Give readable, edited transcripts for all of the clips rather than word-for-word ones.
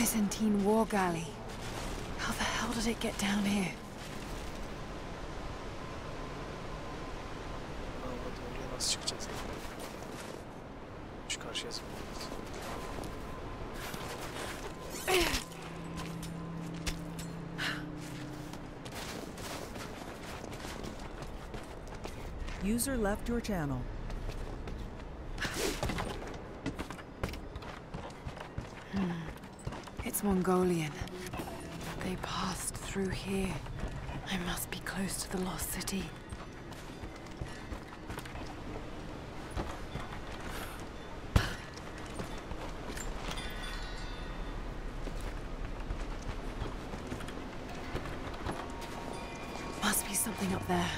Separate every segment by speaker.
Speaker 1: Byzantine war galley. How the hell did it get down here?
Speaker 2: Anladım, oraya nasıl çıkacağız? Şu karşıya zıplayacağız.
Speaker 3: User left your channel.
Speaker 1: It's Mongolian. They passed through here. I must be close to the lost city. Must be something up there.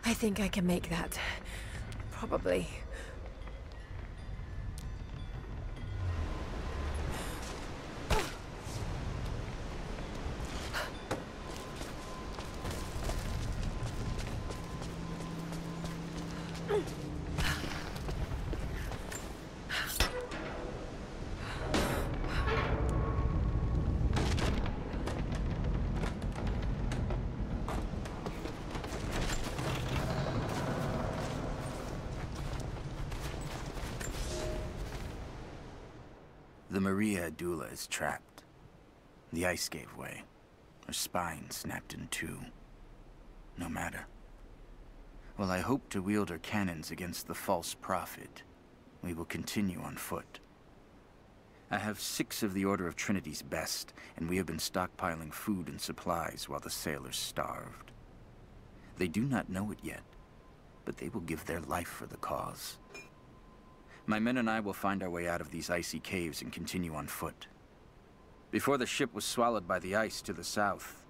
Speaker 1: I think I can make that. Probably.
Speaker 4: The Maria Adula is trapped. The ice gave way. Her spine snapped in two. No matter. While I hope to wield her cannons against the false prophet, we will continue on foot. I have 6 of the Order of Trinity's best, and we have been stockpiling food and supplies while the sailors starved. They do not know it yet, but they will give their life for the cause. My men and I will find our way out of these icy caves and continue on foot. Before the ship was swallowed by the ice to the south,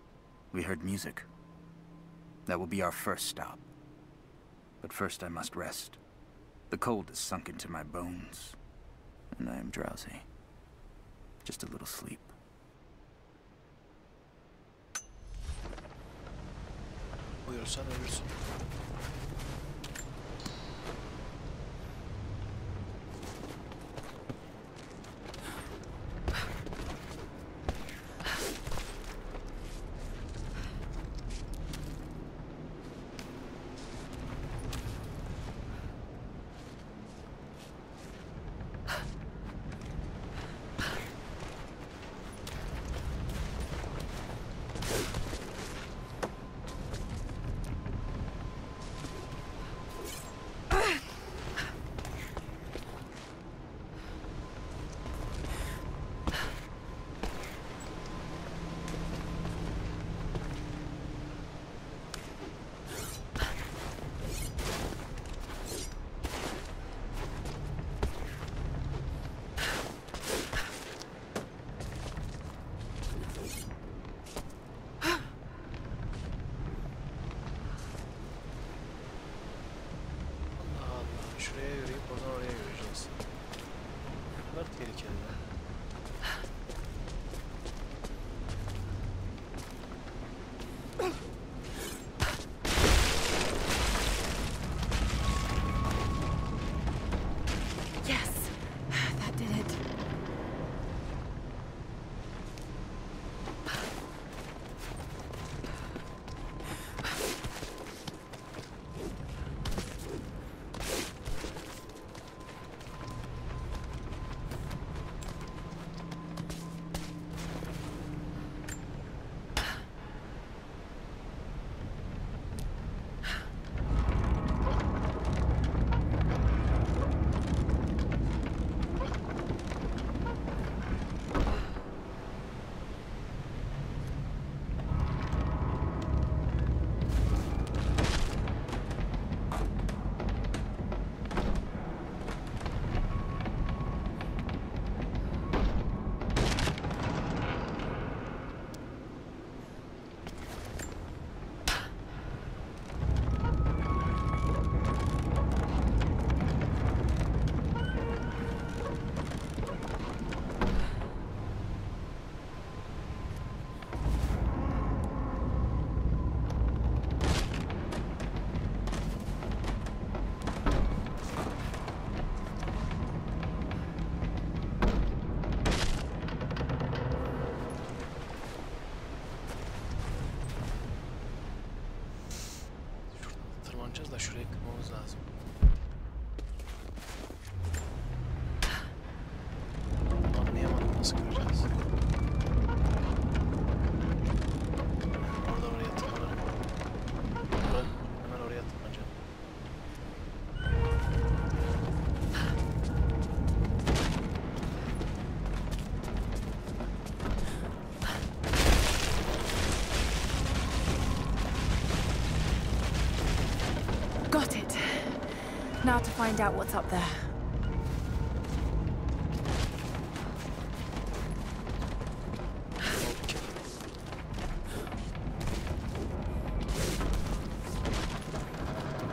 Speaker 4: we heard music. That will be our first stop. But first I must rest. The cold has sunk into my bones, and I am drowsy. Just a little sleep.
Speaker 2: Uyursan ölürsün. Şuraya yürüyüp oradan oraya yürüyeceğiz. Bunlar tehlikeli.
Speaker 1: Yes, that did it. to find out what's up there.
Speaker 2: Okey.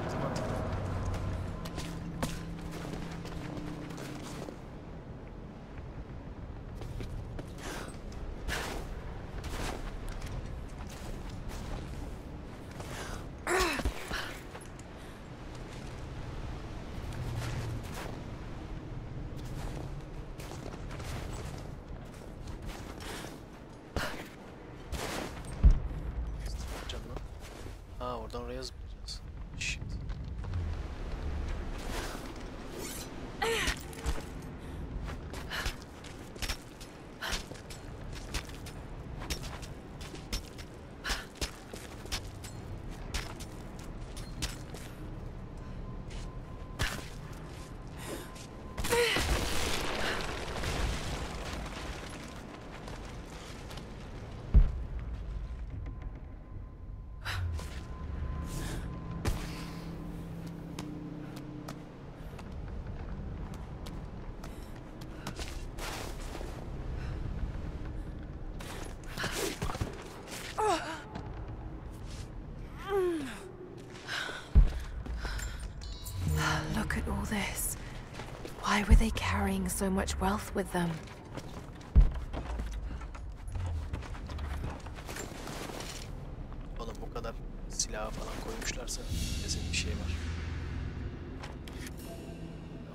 Speaker 2: Tamam. Yapacağım lan. Ha, oradan oraya zıplayacağız. Shit.
Speaker 1: Look at all this. Why were they carrying so much wealth with them?
Speaker 2: Oğlum bu kadar silah falan koymuşlarsa kesin bir şey var.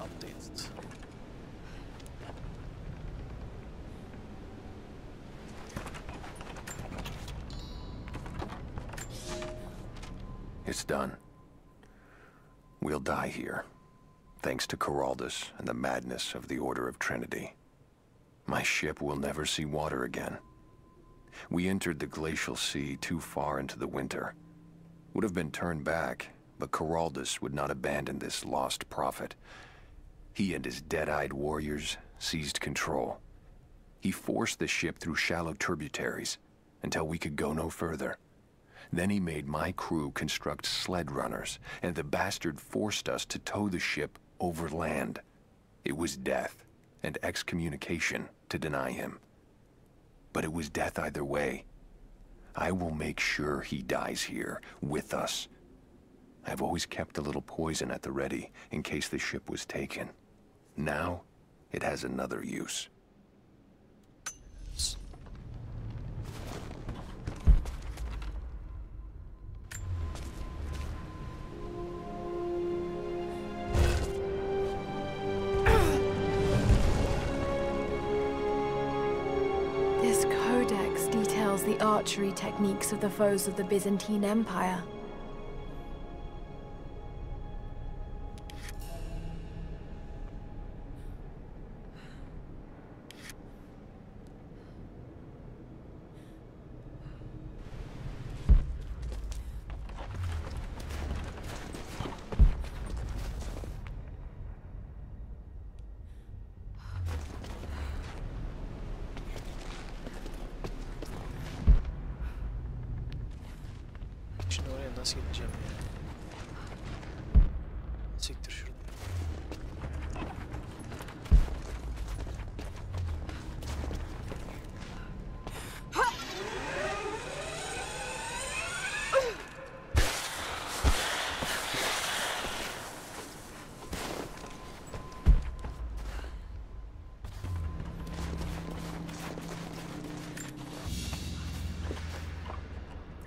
Speaker 2: Updated.
Speaker 5: It's done. We'll die here, thanks to Coraldus and the madness of the Order of Trinity. My ship will never see water again. We entered the glacial sea too far into the winter. Would have been turned back, but Coraldus would not abandon this lost prophet. He and his dead-eyed warriors seized control. He forced the ship through shallow tributaries until we could go no further. Then he made my crew construct sled runners, and the bastard forced us to tow the ship over land. It was death and excommunication to deny him. But it was death either way. I will make sure he dies here, with us. I've always kept a little poison at the ready, in case the ship was taken. Now, it has another use.
Speaker 1: This codex details the archery techniques of the foes of the Byzantine Empire.
Speaker 2: Şimdi oraya nasıl gideceğim ya? Siktir şurada.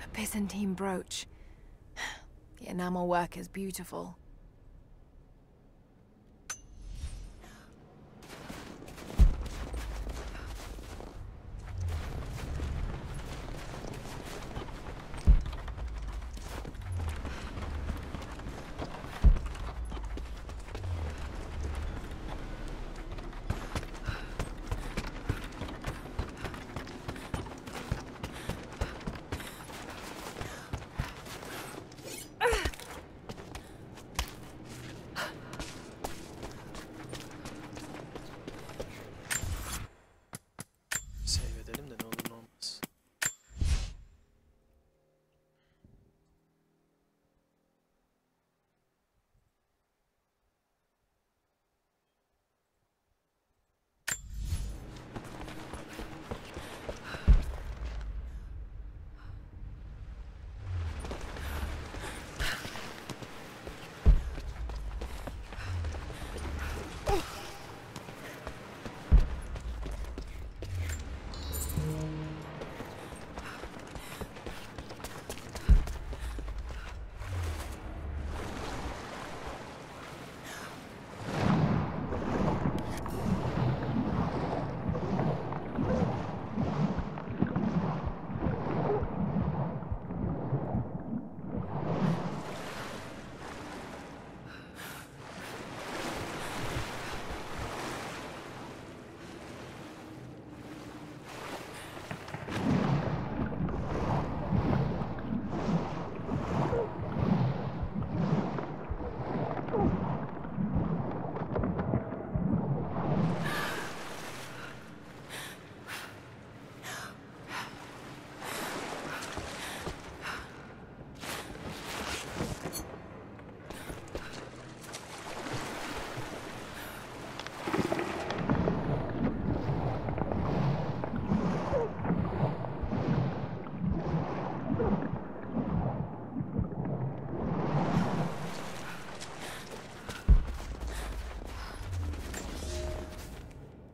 Speaker 1: A Byzantine brooch. The enamel work is beautiful.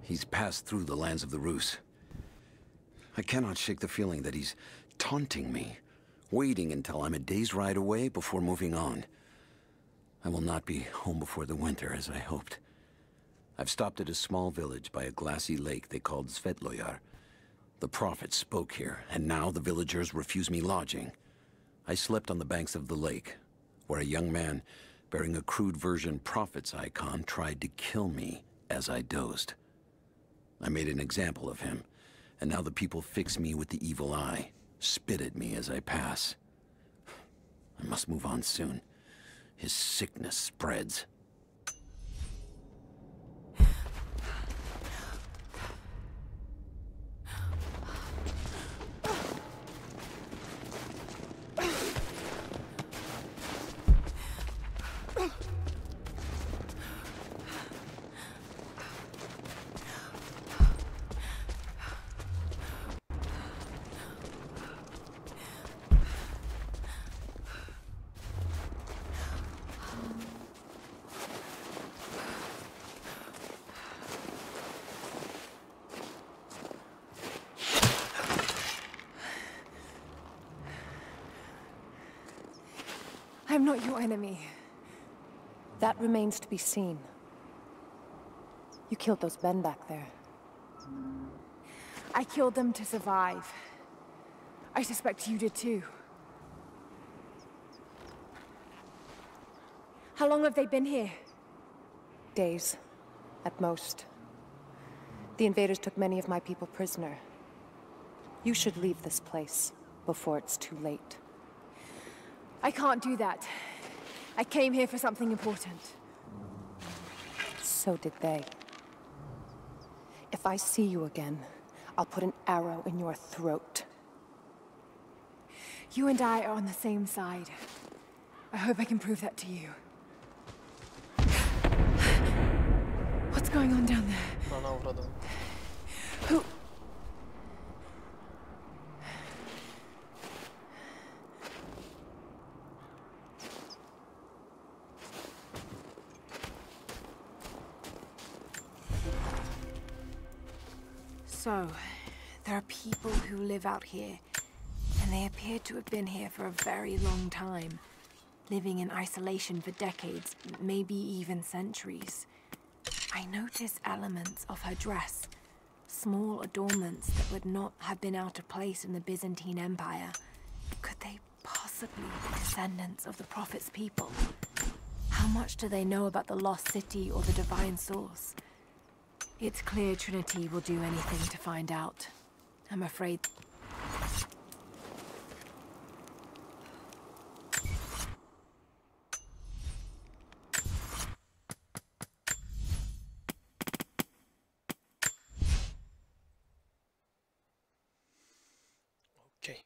Speaker 6: He's passed through the lands of the Rus. I cannot shake the feeling that he's taunting me, waiting until I'm a day's ride away before moving on. I will not be home before the winter, as I hoped. I've stopped at a small village by a glassy lake they called Svetloyar. The Prophet spoke here, and now the villagers refuse me lodging. I slept on the banks of the lake, where a young man bearing a crude version Prophet's icon tried to kill me as I dozed. I made an example of him, and now the people fix me with the evil eye, spit at me as I pass. I must move on soon. His sickness spreads.
Speaker 1: I'm not your enemy.
Speaker 7: That remains to be seen. You killed those men back there.
Speaker 1: I killed them to survive. I suspect you did too. How long have they been here?
Speaker 7: Days, at most. The invaders took many of my people prisoner. You should leave this place before it's too late.
Speaker 1: I can't do that. I came here for something important.
Speaker 7: So did they. If I see you again, I'll put an arrow in your throat.
Speaker 1: You and I are on the same side. I hope I can prove that to you. What's going on down there?
Speaker 2: Ana avradım.
Speaker 1: Who? So, there are people who live out here, and they appear to have been here for a very long time, living in isolation for decades, maybe even centuries. I notice elements of her dress, small adornments that would not have been out of place in the Byzantine Empire. Could they possibly be descendants of the Prophet's people? How much do they know about the lost city or the divine source? It's clear Trinity will do anything to find out. I'm afraid...
Speaker 2: Okay.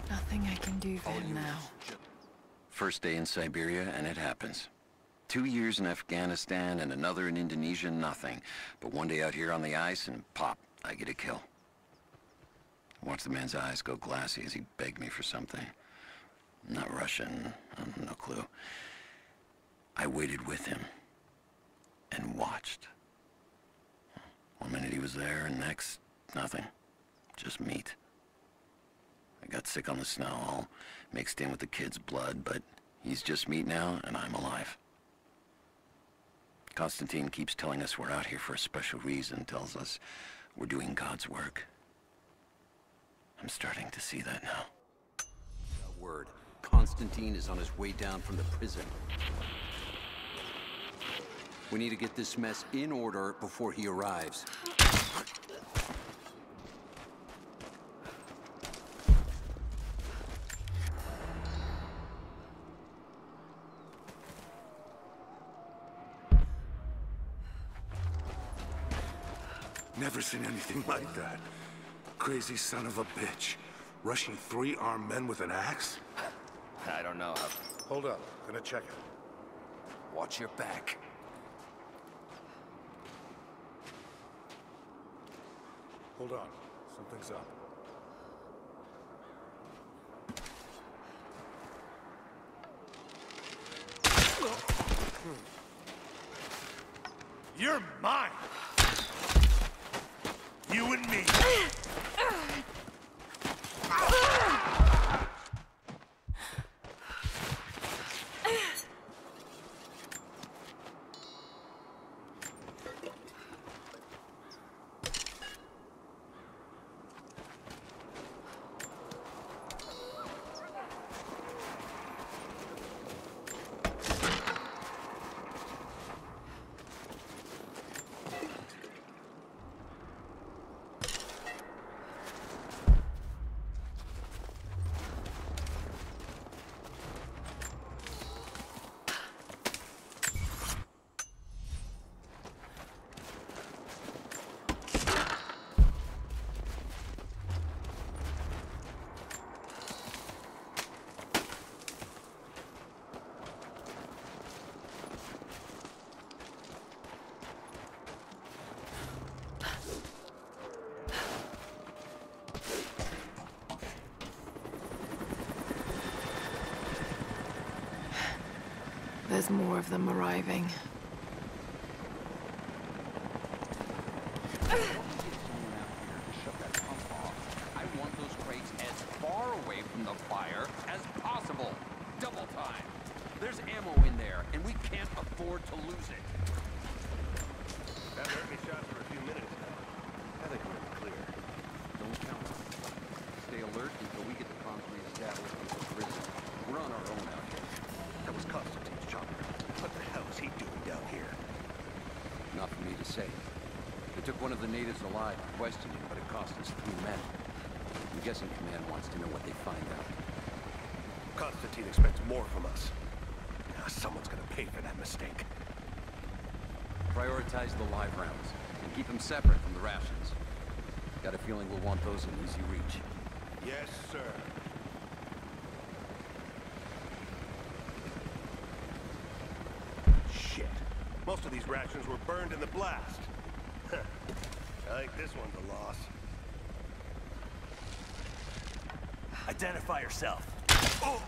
Speaker 1: Nothing I can do for him now.
Speaker 6: First day in Siberia, and it happens. 2 years in Afghanistan and another in Indonesia, nothing. But one day out here on the ice, and pop, I get a kill. Watched the man's eyes go glassy as he begged me for something. Not Russian, no clue. I waited with him and watched. 1 minute he was there, and next, nothing. Just meat. I got sick on the snow, all mixed in with the kid's blood, but he's just meat now, and I'm alive. Constantine keeps telling us we're out here for a special reason, tells us we're doing God's work. I'm starting to see that now. Word. Constantine is on his way down from the prison. We need to get this mess in order before he arrives.
Speaker 8: Never seen anything like that. Crazy son of a bitch. Rushing 3 armed men with an axe?
Speaker 4: I don't know.
Speaker 8: Hold up. Gonna check it.
Speaker 6: Watch your back.
Speaker 8: Hold on. Something's up. You're mine! You and me!
Speaker 1: There's more of them arriving.
Speaker 6: I want those crates as far away from the fire as possible. Double time. There's ammo in there, and we can't afford to lose it.
Speaker 8: Haven't heard any shots for a few minutes now. I think we're in the clear.
Speaker 6: Don't count on it. Stay alert until we get the comms reestablished with the prison. We're on our own out here.
Speaker 8: That was Constantine's chopper. What the hell is he doing down here?
Speaker 6: Not for me to say. They took one of the natives alive to question him, but it cost us 3 men. I'm guessing Command wants to know what they find out.
Speaker 8: Constantine expects more from us. Now someone's gonna pay for that mistake.
Speaker 6: Prioritize the live rounds, and keep them separate from the rations. Got a feeling we'll want those in easy reach.
Speaker 8: Yes, sir. Shit. Most of these rations were burned in the blast. I think this one's a loss. Identify yourself. Oh!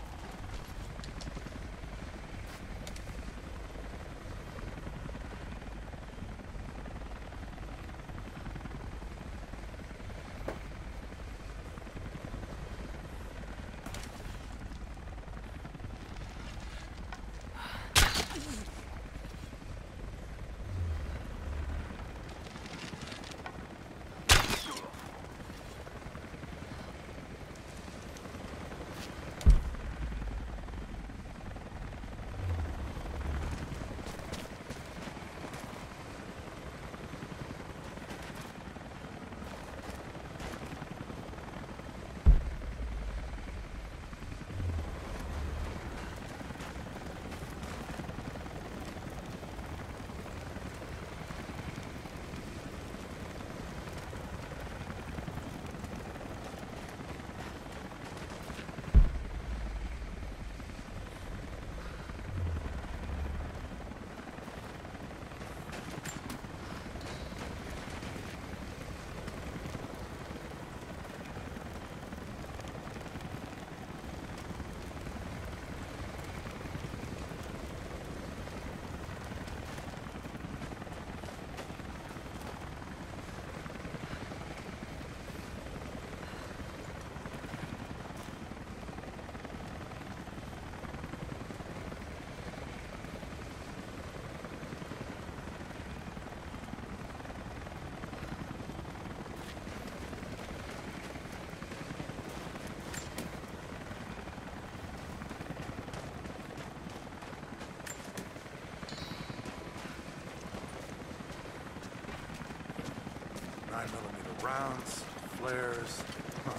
Speaker 8: 9mm rounds, flares. Huh.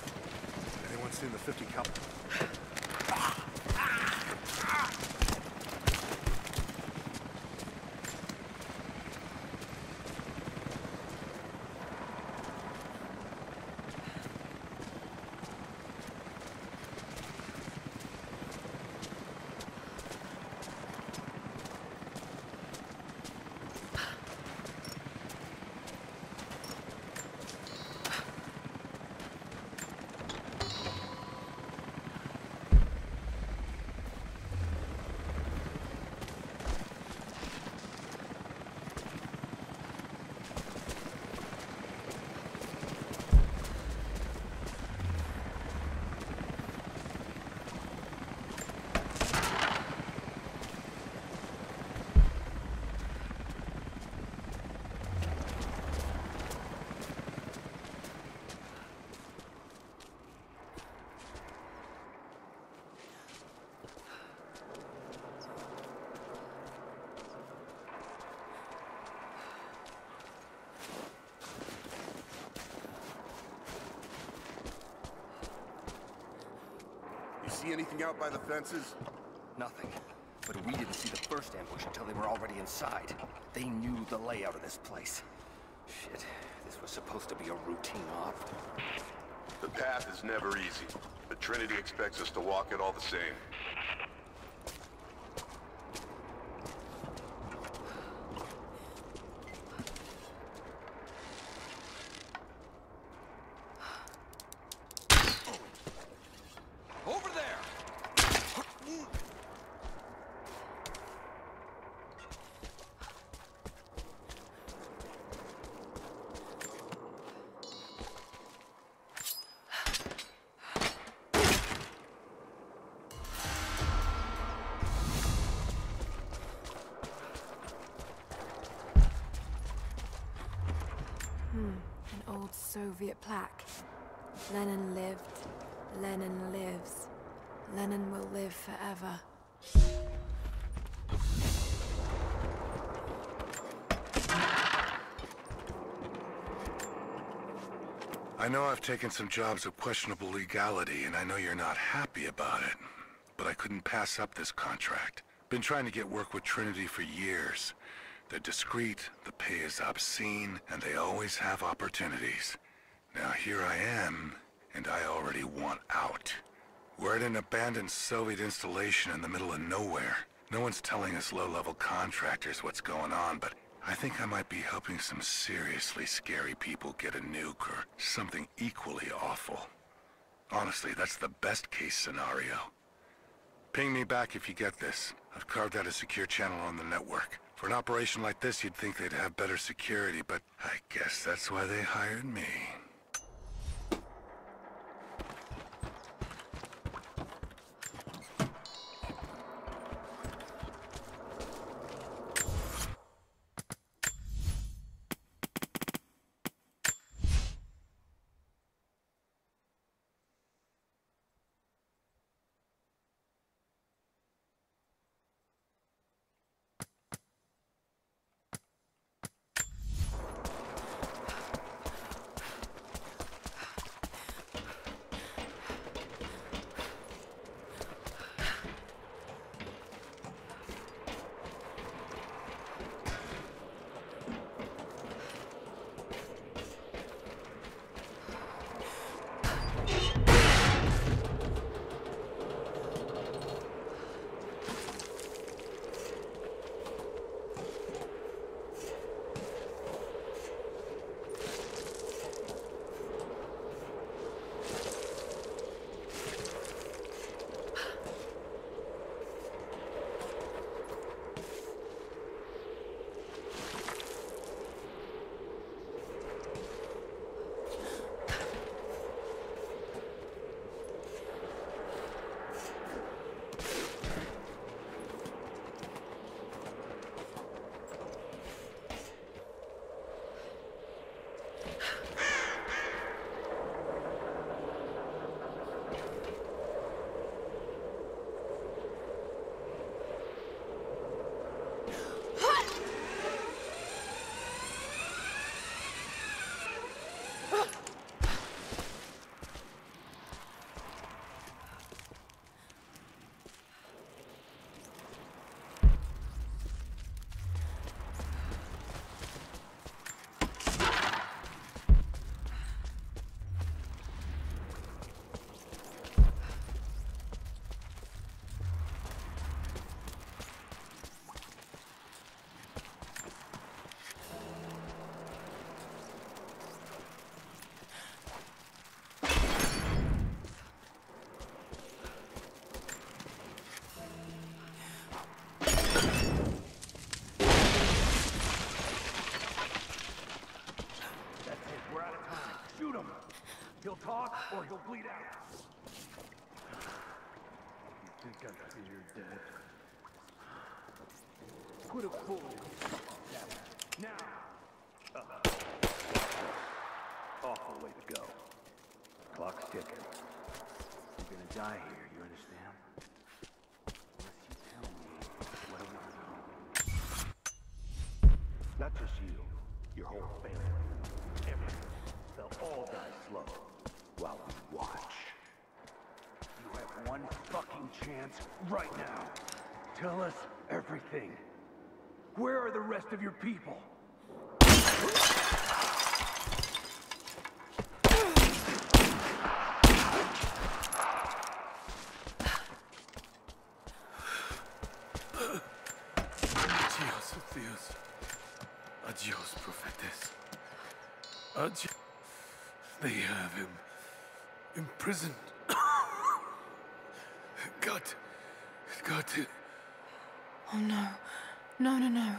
Speaker 8: Anyone seen the 50 cal?
Speaker 9: See anything out by the fences?
Speaker 10: Nothing. But we didn't see the first ambush until they were already inside. They knew the layout of this place. Shit, this was supposed to be a routine op.
Speaker 9: The path is never easy, but Trinity expects us to walk it all the same.
Speaker 10: Over there!
Speaker 1: An old Soviet plaque. Lenin lived. Lenin lives. Lenin will live forever.
Speaker 8: I know I've taken some jobs of questionable legality, and I know you're not happy about it. But I couldn't pass up this contract. Been trying to get work with Trinity for years. They're discreet, the pay is obscene, and they always have opportunities. Now here I am, and I already want out. We're at an abandoned Soviet installation in the middle of nowhere. No one's telling us low-level contractors what's going on, but I think I might be helping some seriously scary people get a nuke or something equally awful. Honestly, that's the best-case scenario. Ping me back if you get this. I've carved out a secure channel on the network. For an operation like this, you'd think they'd have better security, but I guess that's why they hired me.
Speaker 10: or you'll bleed out.
Speaker 11: You think I fear death? Quit a fool. Now! Awful way to go. Clock's ticking. You're gonna die here, you understand? Unless you tell me what I want to know. Not just you, your whole family. Everyone. They'll all die slow while we watch. You have one fucking chance right now. Tell us everything. Where are the rest of your people?
Speaker 12: Adios, Theus. Adios, Prophetess. Adios. They have him imprisoned. Got it.
Speaker 1: Oh no. No, no, no.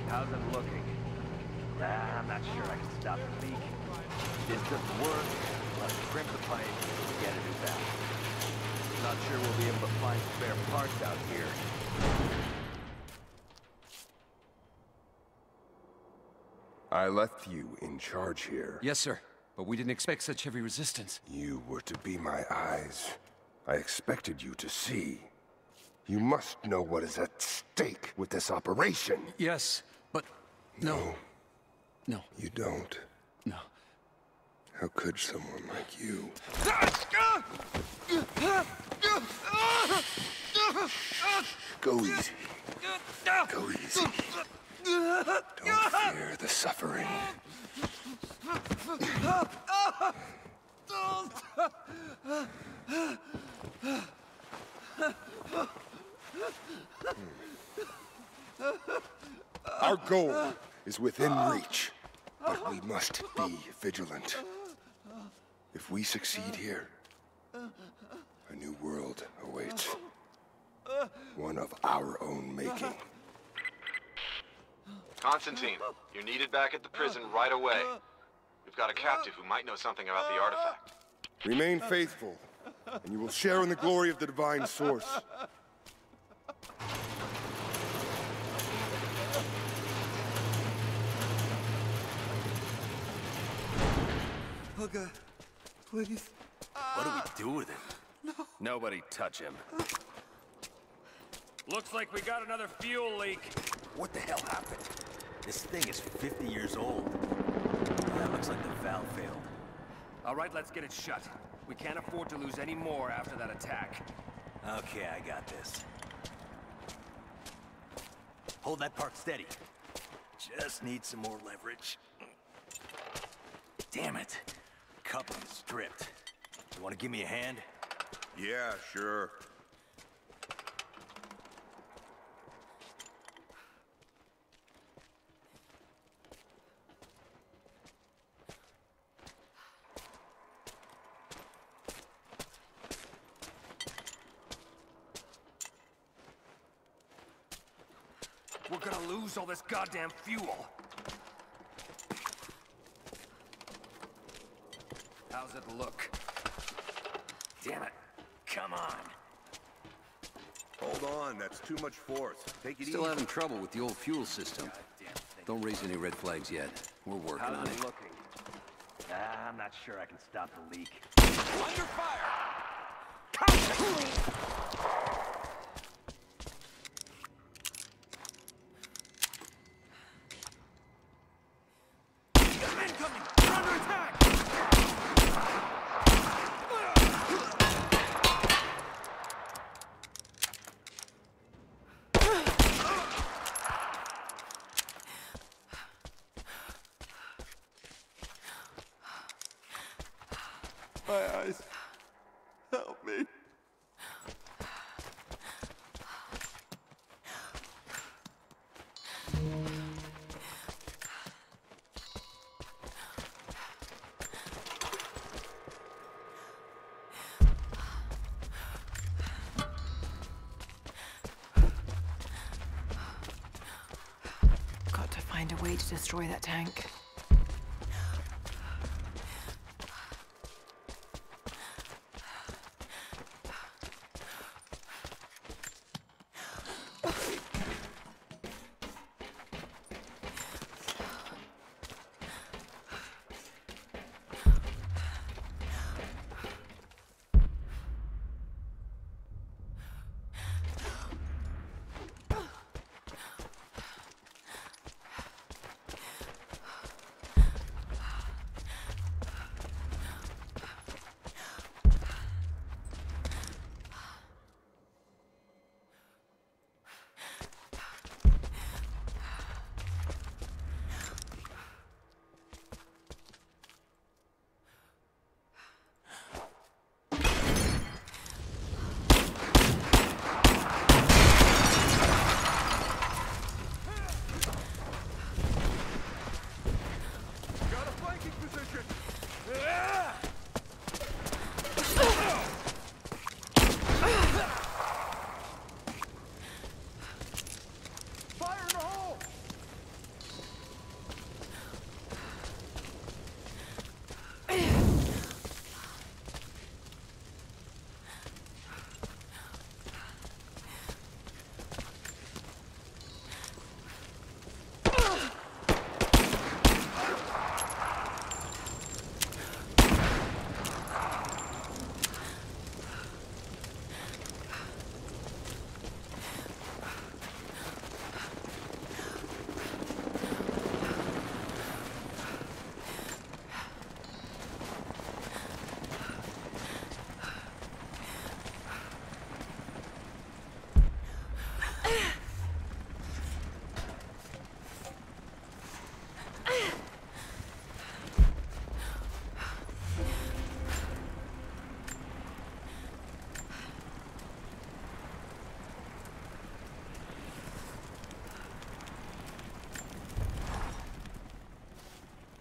Speaker 11: How's it looking? I'm not sure I can stop the leak. It doesn't work. Let's crimp the pipe and get a new valve. Not sure we'll be able to find spare parts out here.
Speaker 13: I left you in charge here.
Speaker 6: Yes, sir. But we didn't expect such heavy resistance.
Speaker 13: You were to be my eyes. I expected you to see. You must know what is at stake with this operation.
Speaker 6: Yes, but... No. No.
Speaker 13: You don't.
Speaker 6: No.
Speaker 13: How could someone like you? Go easy. Go easy. Don't fear the suffering. Our goal is within reach, but we must be vigilant. If we succeed here, a new world awaits. One of our own making.
Speaker 14: Constantine, you're needed back at the prison right away. We've got a captive who might know something about the artifact.
Speaker 13: Remain faithful, and you will share in the glory of the divine source.
Speaker 10: Helga, please.
Speaker 11: What do we do with it?
Speaker 10: No.
Speaker 11: Nobody touch him.
Speaker 10: Looks like we got another fuel leak.
Speaker 11: What the hell happened? This thing is 50 years old. That looks like the valve failed.
Speaker 10: All right, let's get it shut. We can't afford to lose any more after that attack.
Speaker 11: Okay, I got this. Hold that part steady. Just need some more leverage. Damn it. Coupling is stripped. You want to give me a hand?
Speaker 13: Yeah, sure.
Speaker 10: We're gonna lose all this goddamn fuel. How's it look? Damn it. Come on.
Speaker 9: Hold on, that's too much force. Take it easy.
Speaker 6: Still having trouble with the old fuel system. Don't raise any red flags yet. We're working on it.
Speaker 11: Looking? I'm not sure I can stop the leak.
Speaker 10: Under fire!
Speaker 12: My eyes. Help me.
Speaker 1: Got to find a way to destroy that tank.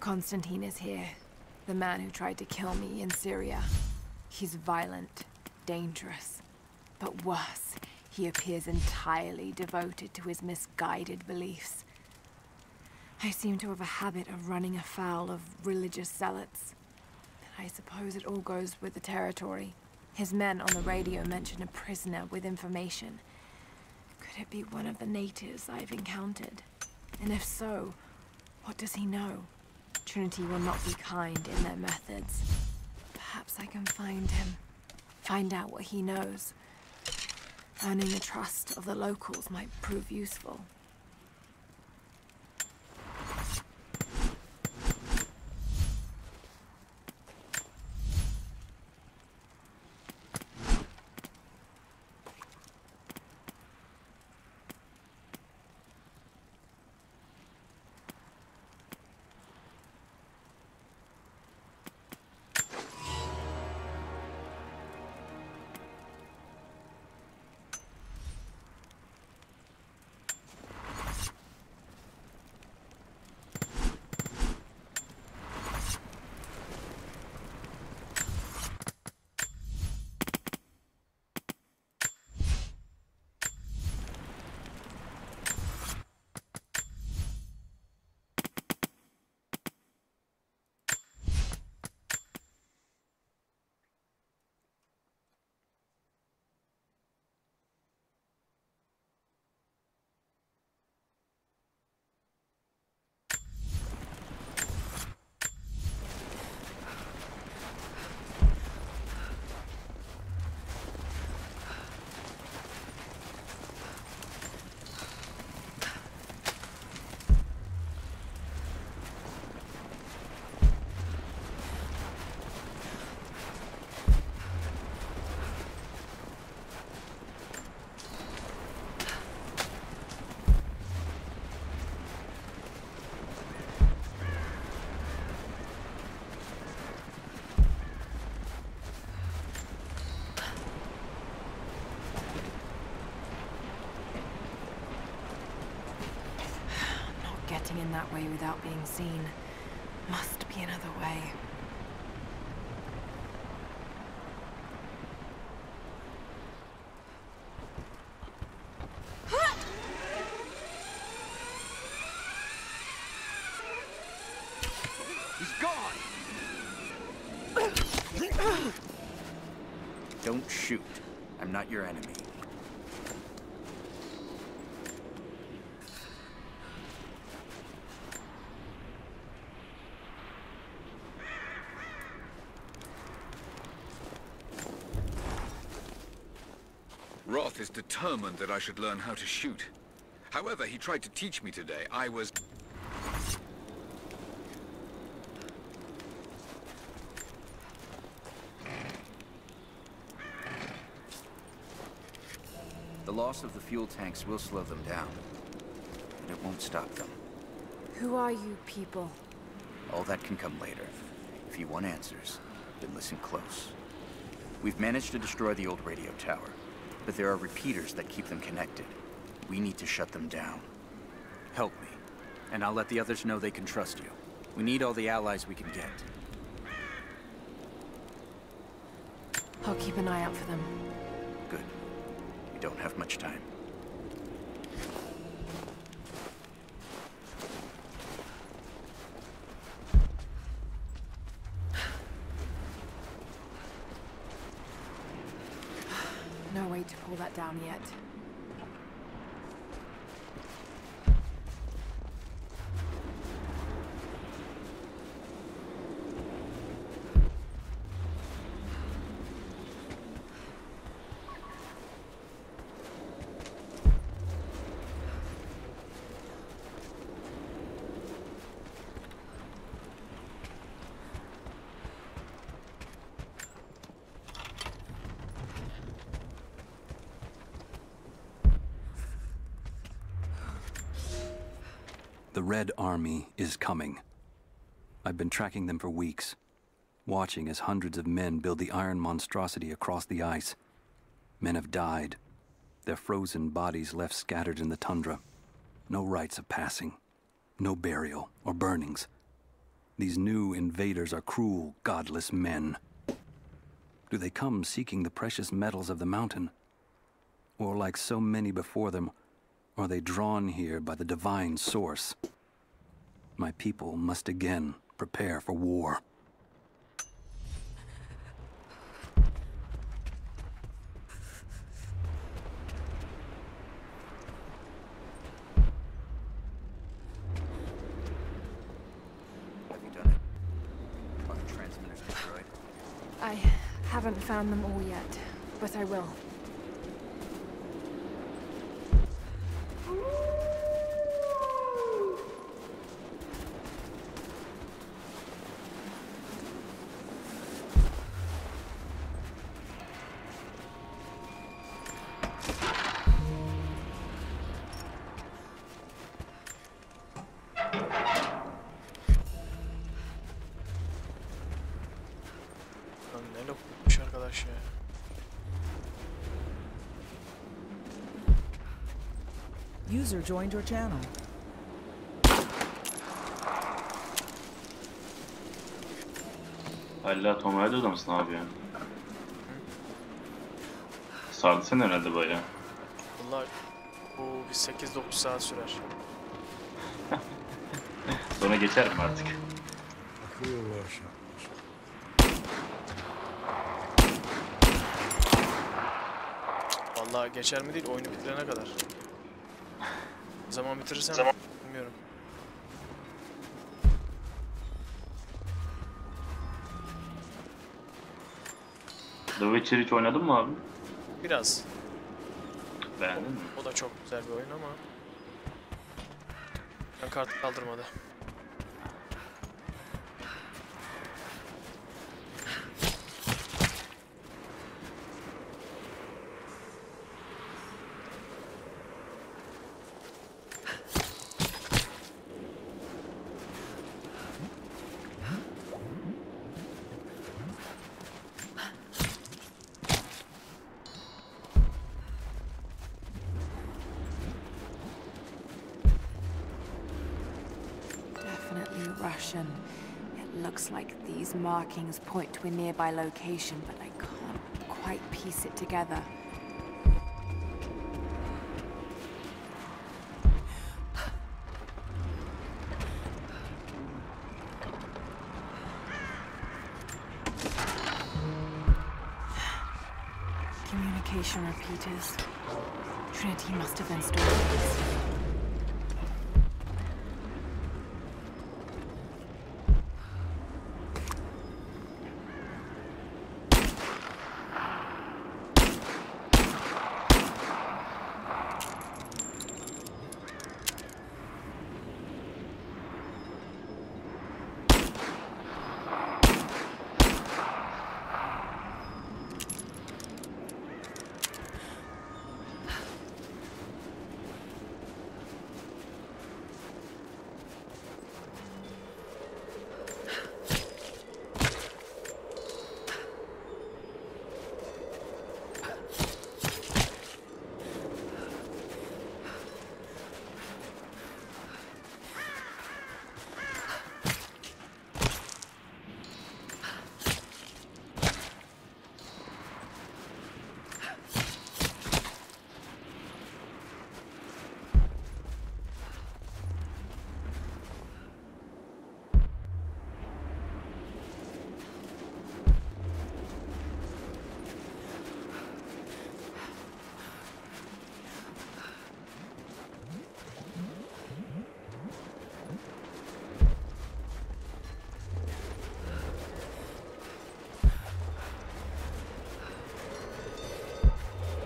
Speaker 1: Constantine is here. The man who tried to kill me in Syria. He's violent, dangerous, but worse, he appears entirely devoted to his misguided beliefs. I seem to have a habit of running afoul of religious zealots. I suppose it all goes with the territory. His men on the radio mention a prisoner with information. Could it be one of the natives I've encountered? And if so, what does he know? Trinity will not be kind in their methods. Perhaps I can find him. Find out what he knows. Earning the trust of the locals might prove useful. down that way without being seen. Must be another way.
Speaker 10: He's gone!
Speaker 4: Don't shoot. I'm not your enemy.
Speaker 15: Roth is determined that I should learn how to shoot. However, he tried to teach me today. I was...
Speaker 4: The loss of the fuel tanks will slow them down, but it won't stop them.
Speaker 1: Who are you people?
Speaker 4: All that can come later. If you want answers, then listen close. We've managed to destroy the old radio tower, but there are repeaters that keep them connected. We need to shut them down. Help me, and I'll let the others know they can trust you. We need all the allies we can get.
Speaker 1: I'll keep an eye out for them.
Speaker 4: Good. We don't have much time.
Speaker 1: No way to pull that down yet.
Speaker 16: The Red Army is coming. I've been tracking them for weeks, watching as hundreds of men build the iron monstrosity across the ice. Men have died, their frozen bodies left scattered in the tundra. No rites of passing, no burial or burnings. These new invaders are cruel, godless men. Do they come seeking the precious metals of the mountain? Or like so many before them, are they drawn here by the divine source? My people must again prepare for war.
Speaker 4: Have you done it? Are the transmitters destroyed?
Speaker 1: I haven't found them all yet, but I will.
Speaker 2: Lan ne lokmuş arkadaş ya.
Speaker 3: User joined your channel.
Speaker 17: Hala Tomb Raider'da mısın abi ya? Sardı sen herhalde bayağı.
Speaker 2: Vallahi bu bir 8-9 saat sürer.
Speaker 17: Sonra geçer mi artık?
Speaker 2: Vallahi geçer mi değil, oyunu bitirene kadar. Ne zaman bitirirsem bilmiyorum.
Speaker 17: The Witcher hiç oynadın mı abi?
Speaker 2: Biraz.
Speaker 17: Beğendin mi?
Speaker 2: O da çok güzel bir oyun ama ben kartı kaldırmadı.
Speaker 1: Russian. It looks like these markings point to a nearby location, but I can't quite piece it together. Communication repeaters. Trinity must have installed these.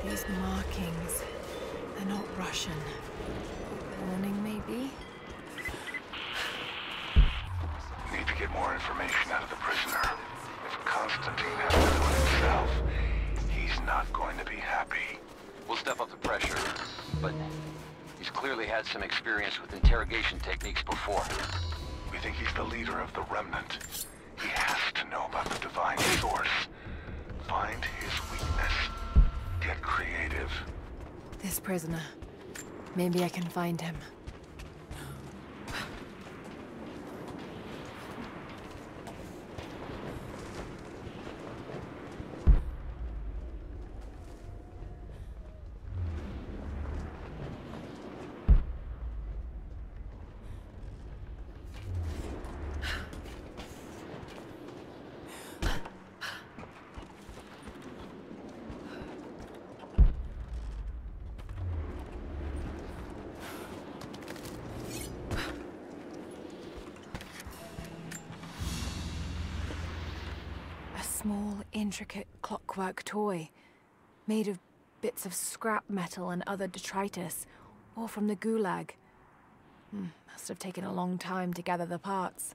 Speaker 1: These markings, they're not Russian. Warning, maybe?
Speaker 8: Need to get more information out of the prisoner. If Constantine has to do it himself, he's not going to be happy.
Speaker 10: We'll step up the pressure, but he's clearly had some experience with interrogation techniques before.
Speaker 8: We think he's the leader of the Remnant. He has to know about the Divine Source. Find his weakness. Get creative.
Speaker 1: This prisoner. Maybe I can find him. Small, intricate clockwork toy, made of bits of scrap metal and other detritus, all from the Gulag. Must have taken a long time to gather the parts.